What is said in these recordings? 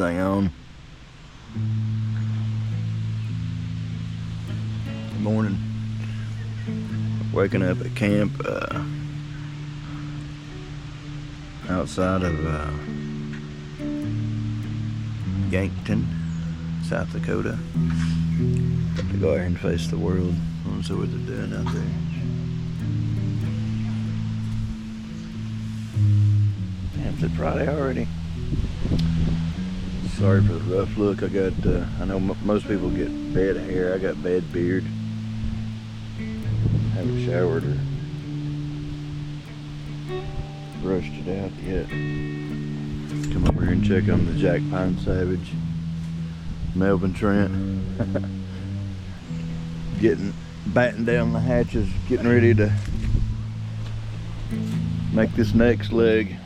thing on. Good morning. Waking up at camp outside of Yankton, South Dakota. Got to go out here and face the world. I want to see what they're doing out there. Damn, it's Friday already. Sorry for the rough look. I got, I know most people get bad hair. I got bad beard. Haven't showered or brushed it out yet. Come over here and check on the Jack Pine Savage, Melvin Trent. Batting down the hatches, getting ready to make this next leg.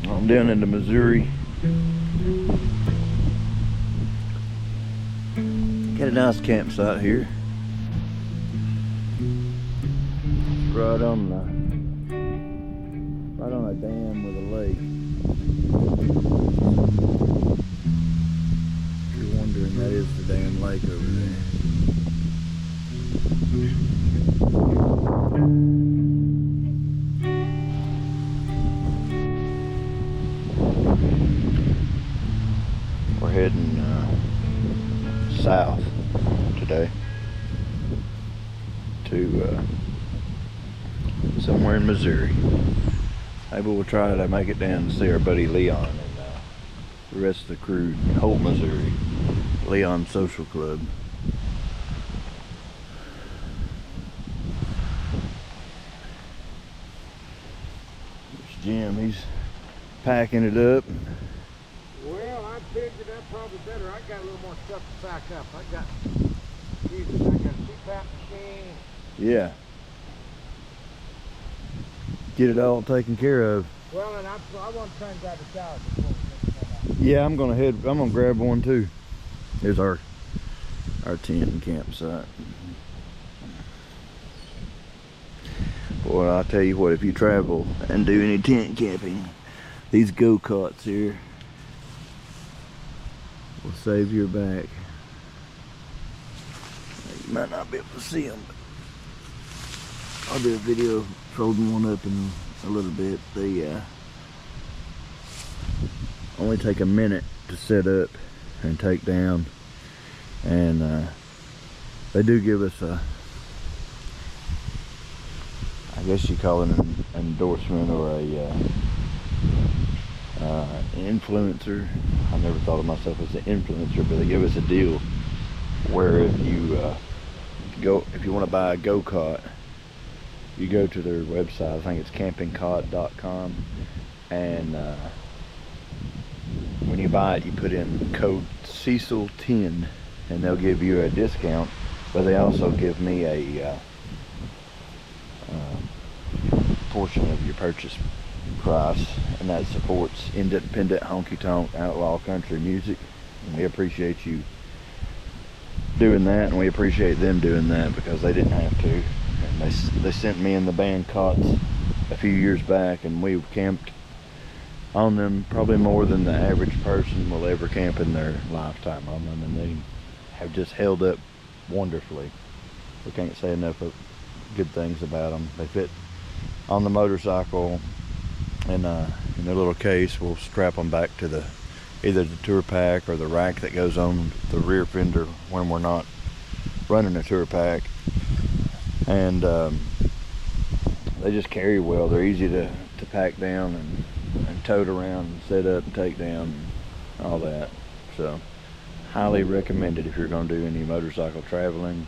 I'm down into Missouri. Got a nice campsite here. Right on a dam with a lake. If you're wondering, that is the damn lake over there. We're heading south today to somewhere in Missouri. Maybe we'll try to make it down to see our buddy Leon and the rest of the crew in Holt, Missouri. Leon Social Club. There's Jim, he's packing it up. Well, I figured that probably better. I got a little more stuff to pack up. I got a CPAP machine. Yeah. Get it all taken care of. Well, and I want to try and grab a shower before we come out. Yeah, I'm gonna grab one too. Here's our tent and campsite. Boy, I'll tell you what, if you travel and do any tent camping, these go-karts here will save your back. You might not be able to see them, but I'll do a video folding one up in a little bit. They only take a minute to set up and take down, and they do give us a, I guess you call it an endorsement or a influencer. I never thought of myself as an influencer, but they give us a deal where if you want to buy a go-kart, you go to their website. I think it's campingcot.com, and when you buy it, you put in code Cecil10 and they'll give you a discount, but they also give me a portion of your purchase price, and that supports independent honky-tonk outlaw country music, and we appreciate you doing that, and we appreciate them doing that because they didn't have to. And they sent me and the band cots a few years back, and we've camped on them probably more than the average person will ever camp in their lifetime on them, and they have just held up wonderfully. We can't say enough of good things about them. They fit on the motorcycle in their little case. We'll strap them back to either the tour pack or the rack that goes on the rear fender when we're not running a tour pack, and they just carry well. They're easy to pack down and tote around and set up and take down and all that. So highly recommended if you're going to do any motorcycle traveling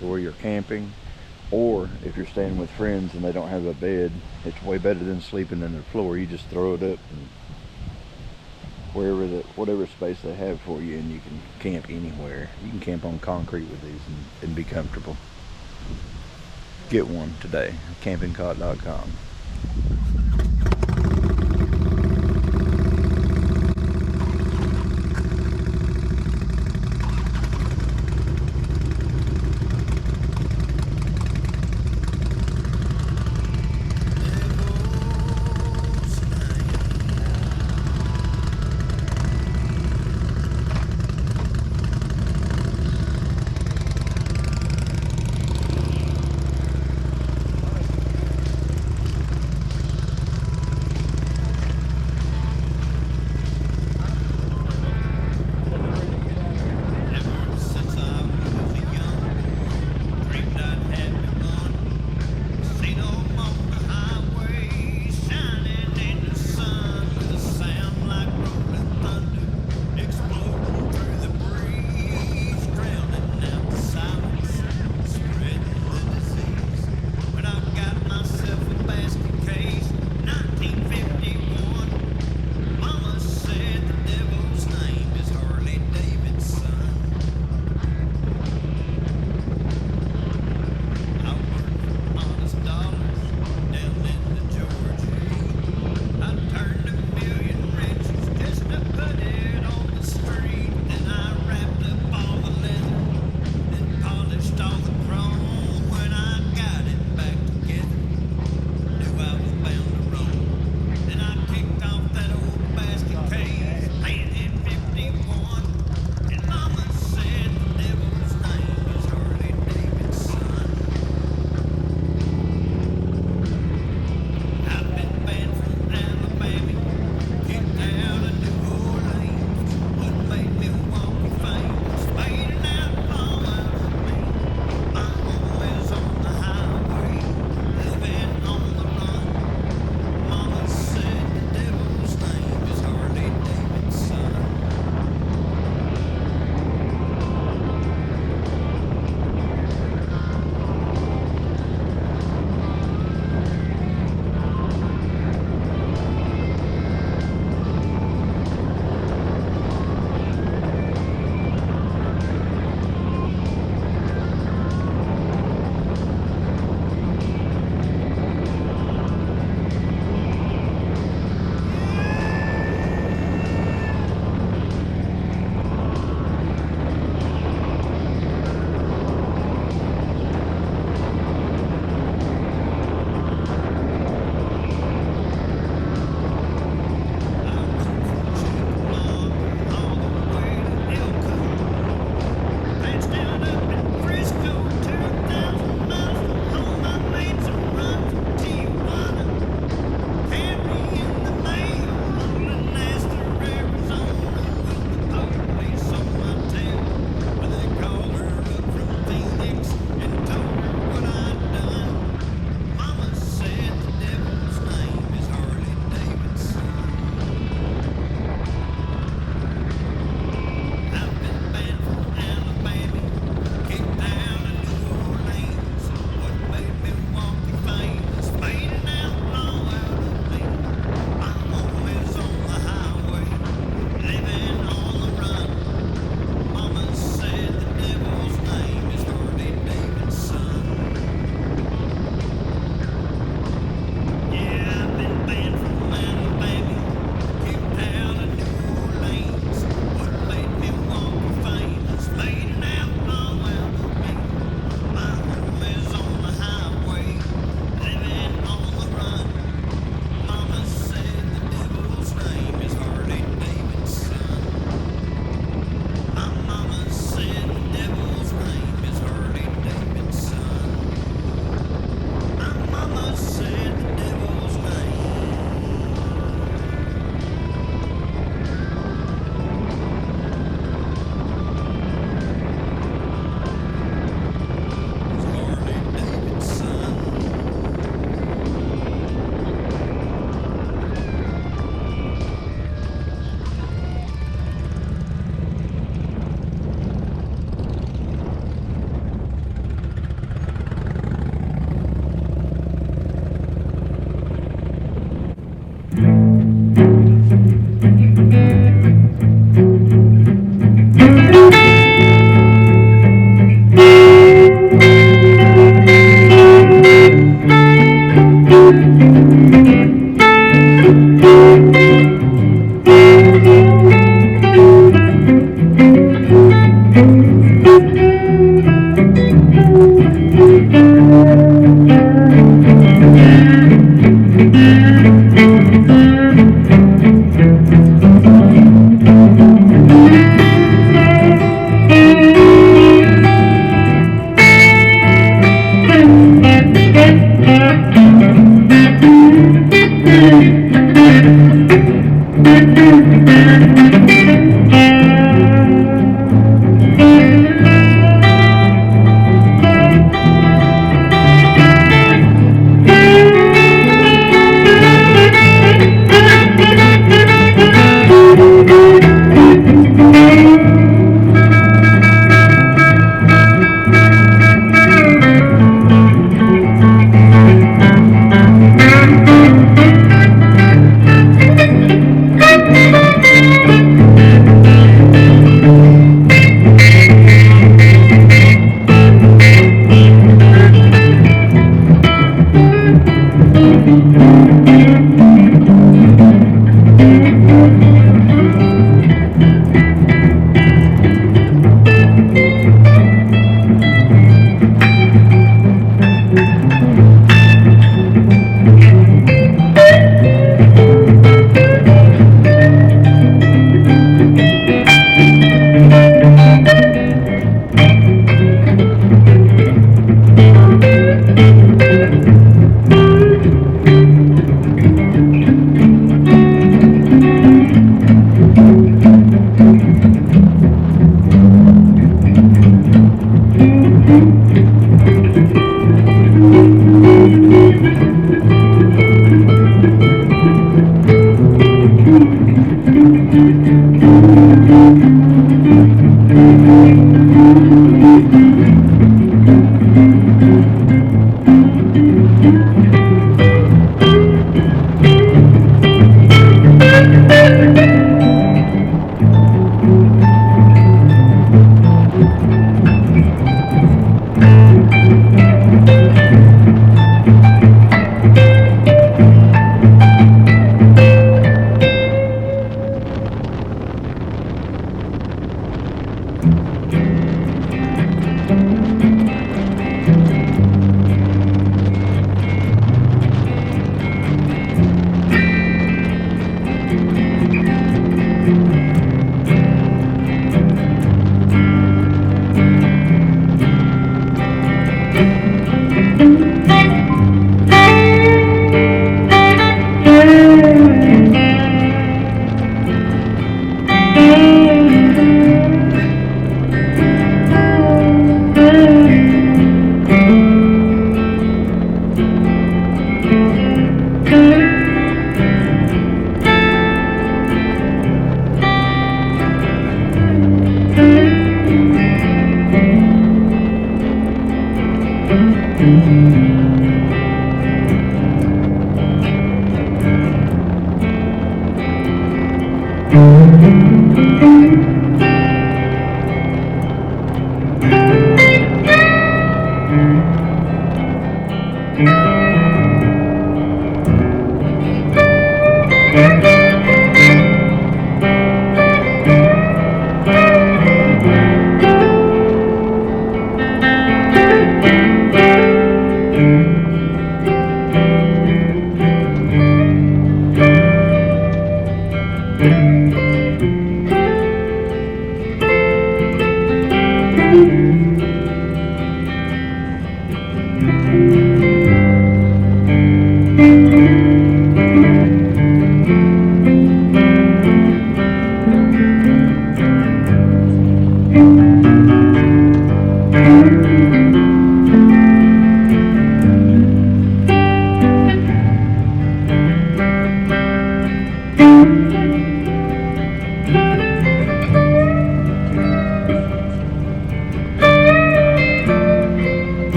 to where you're camping, or if you're staying with friends and they don't have a bed. It's way better than sleeping in their floor. You just throw it up and whatever space they have for you, and you can camp anywhere. You can camp on concrete with these and be comfortable. Get one today, campingcot.com.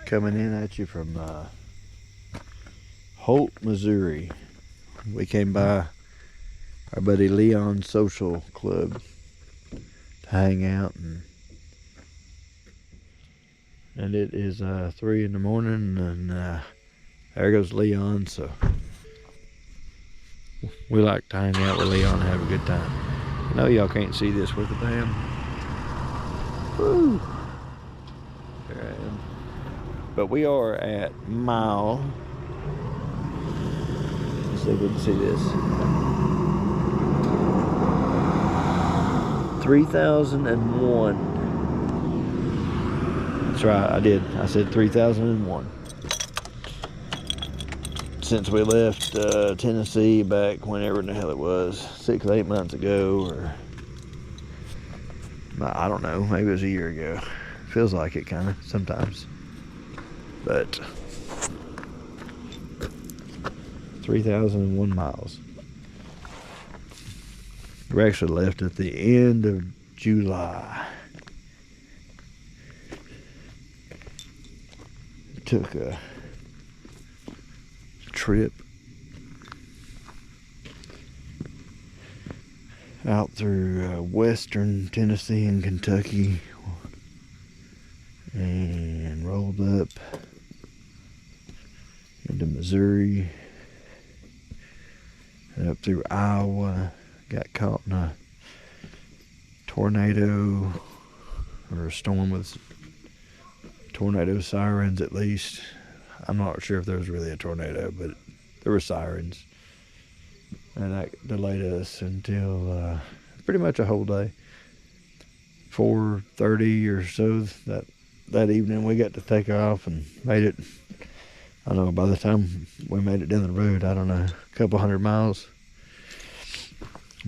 Coming in at you from Holt, Missouri. We came by our buddy Leon's social club to hang out, and it is 3 in the morning, and there goes Leon. So we like to hang out with Leon and have a good time. I know y'all can't see this with the band. Woo! There I am. But we are at mile. Let's see if we can see this. 3001. That's right, I did. I said 3001. Since we left Tennessee back whenever in the hell it was, 6 or 8 months ago, or I don't know, maybe it was a year ago. Feels like it kind of sometimes. But 3001 miles. We actually left at the end of July. Took a trip out through western Tennessee and Kentucky and rolled up into Missouri, up through Iowa. Got caught in a tornado, or a storm with tornado sirens at least. I'm not sure if there was really a tornado, but there were sirens. And that delayed us until pretty much a whole day. 4:30 or so that evening we got to take off and made it. I don't know, by the time we made it down the road, I don't know, a couple hundred miles.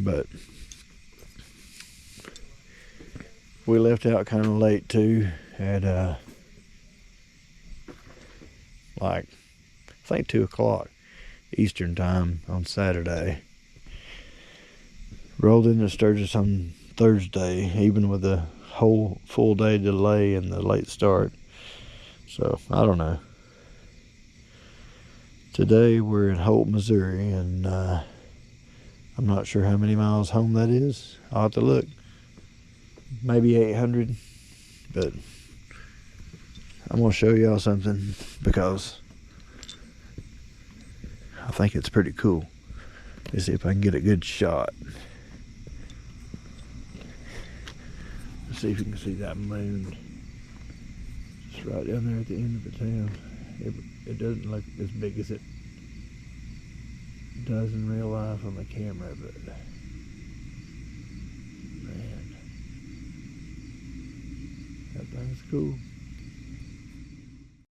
But we left out kind of late too, at like, I think 2 o'clock Eastern time on Saturday. Rolled into Sturgis on Thursday, even with a whole full day delay and the late start. So, I don't know. Today we're in Holt, Missouri, and I'm not sure how many miles home that is. I'll have to look. Maybe 800, but I'm going to show y'all something because I think it's pretty cool. Let's see if I can get a good shot. Let's see if you can see that moon. It's right down there at the end of the town. It doesn't look as big as it does in real life on the camera, but man, that thing's cool.